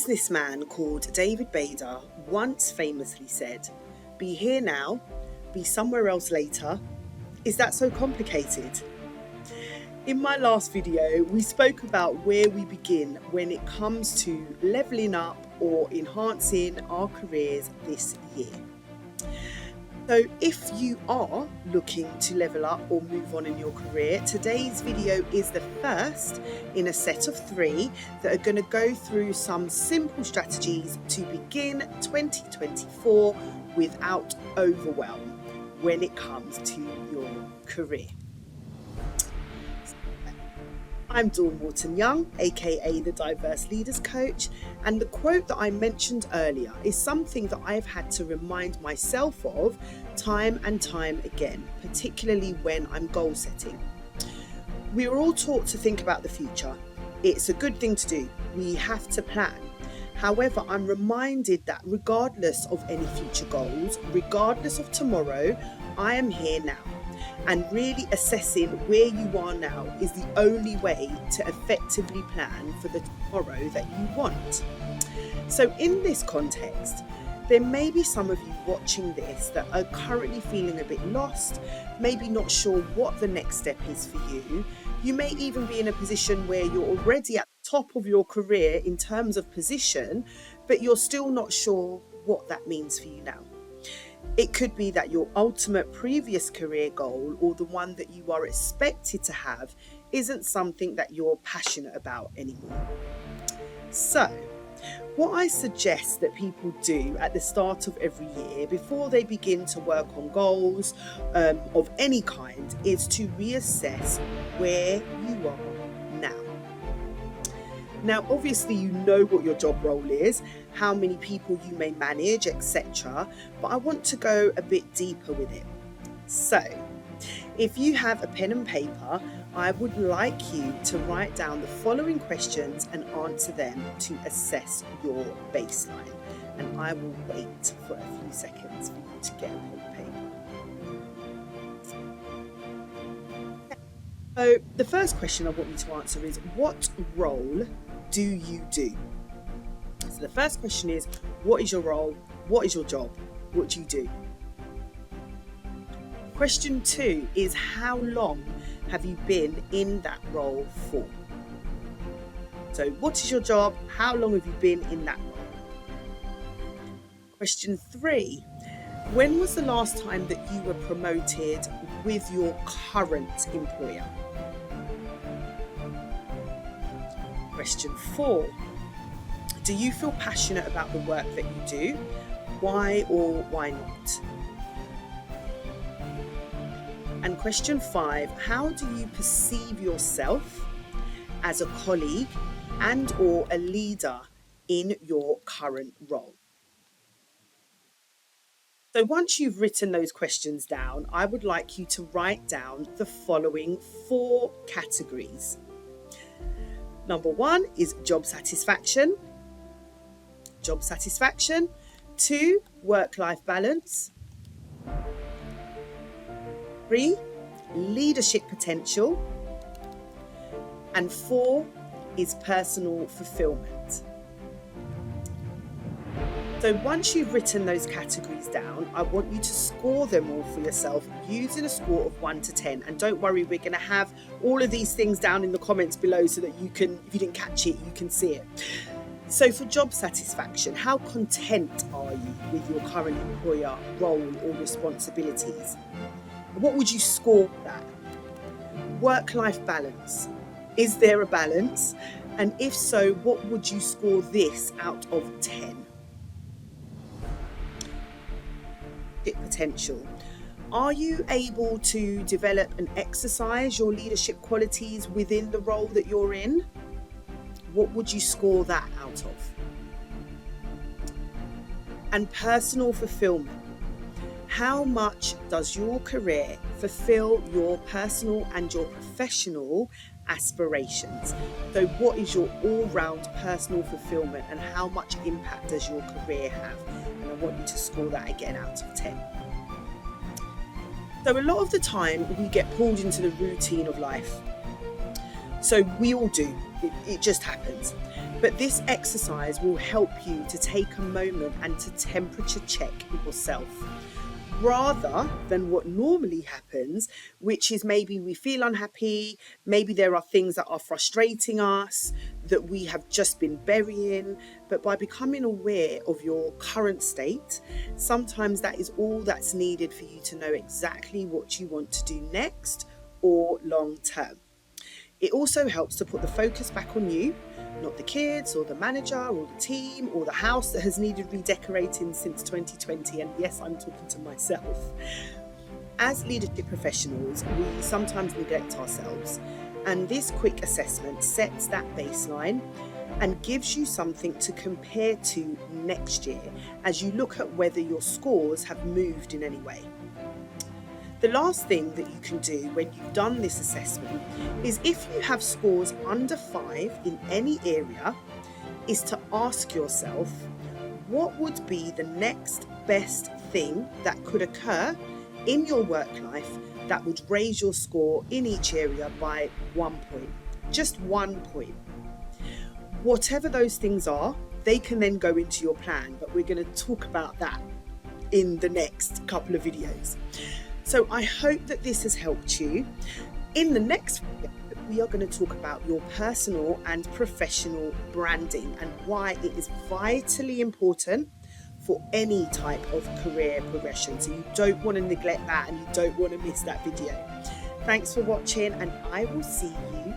businessman called David Bader once famously said, "Be here now, be somewhere else later. Is that so complicated?" In my last video, we spoke about where we begin when it comes to leveling up or enhancing our careers this year. So if you are looking to level up or move on in your career, today's video is the first in a set of 3 that are going to go through some simple strategies to begin 2024 without overwhelm when it comes to your career. I'm Dawn Morton-Young, aka the Diverse Leaders Coach, and the quote that I mentioned earlier is something that I've had to remind myself of time and time again, particularly when I'm goal setting. We are all taught to think about the future. It's a good thing to do. We have to plan. However, I'm reminded that regardless of any future goals, regardless of tomorrow, I am here now. And really assessing where you are now is the only way to effectively plan for the tomorrow that you want. So in this context, there may be some of you watching this that are currently feeling a bit lost, maybe not sure what the next step is for you. You may even be in a position where you're already at the top of your career in terms of position, but you're still not sure what that means for you now. It could be that your ultimate previous career goal, or the one that you are expected to have, isn't something that you're passionate about anymore. So, what I suggest that people do at the start of every year before they begin to work on goals of any kind is to reassess where you are now. Now, obviously, you know what your job role is, how many people you may manage, etc. But I want to go a bit deeper with it. So, if you have a pen and paper, I would like you to write down the following questions and answer them to assess your baseline. And I will wait for a few seconds for you to get a pen and paper. So, the first question I want you to answer is, what role do you do? So the first question is, what is your role? What is your job? What do you do? Question 2 is, how long have you been in that role for? So what is your job? How long have you been in that role? Question 3, when was the last time that you were promoted with your current employer? Question 4, do you feel passionate about the work that you do? Why or why not? And question 5, how do you perceive yourself as a colleague and or a leader in your current role? So once you've written those questions down, I would like you to write down the following 4 categories. Number 1 is job satisfaction. Job satisfaction. 2, work-life balance. 3, leadership potential. And 4 is personal fulfillment. So once you've written those categories down, I want you to score them all for yourself using a score of 1 to 10. And don't worry, we're going to have all of these things down in the comments below so that you can, if you didn't catch it, you can see it. So for job satisfaction, how content are you with your current employer, role or responsibilities? What would you score that? Work-life balance. Is there a balance? And if so, what would you score this out of 10? Potential. Are you able to develop and exercise your leadership qualities within the role that you're in? What would you score that out of? And personal fulfillment. How much does your career fulfill your personal and your professional aspirations? So what is your all-round personal fulfillment and how much impact does your career have? And I want you to score that again out of 10. So a lot of the time we get pulled into the routine of life. So we all do. It just happens. But this exercise will help you to take a moment and to temperature check yourself, rather than what normally happens, which is maybe we feel unhappy, maybe there are things that are frustrating us that we have just been burying. But by becoming aware of your current state, sometimes that is all that's needed for you to know exactly what you want to do next or long term. It also helps to put the focus back on you, not the kids or the manager or the team or the house that has needed redecorating since 2020. And yes, I'm talking to myself. As leadership professionals, we sometimes neglect ourselves. And this quick assessment sets that baseline and gives you something to compare to next year as you look at whether your scores have moved in any way. The last thing that you can do when you've done this assessment is, if you have scores under 5 in any area, is to ask yourself, what would be the next best thing that could occur in your work life that would raise your score in each area by 1 point, just 1 point. Whatever those things are, they can then go into your plan, but we're going to talk about that in the next couple of videos. So I hope that this has helped you. In the next video, we are going to talk about your personal and professional branding and why it is vitally important for any type of career progression. So you don't want to neglect that and you don't want to miss that video. Thanks for watching, and I will see you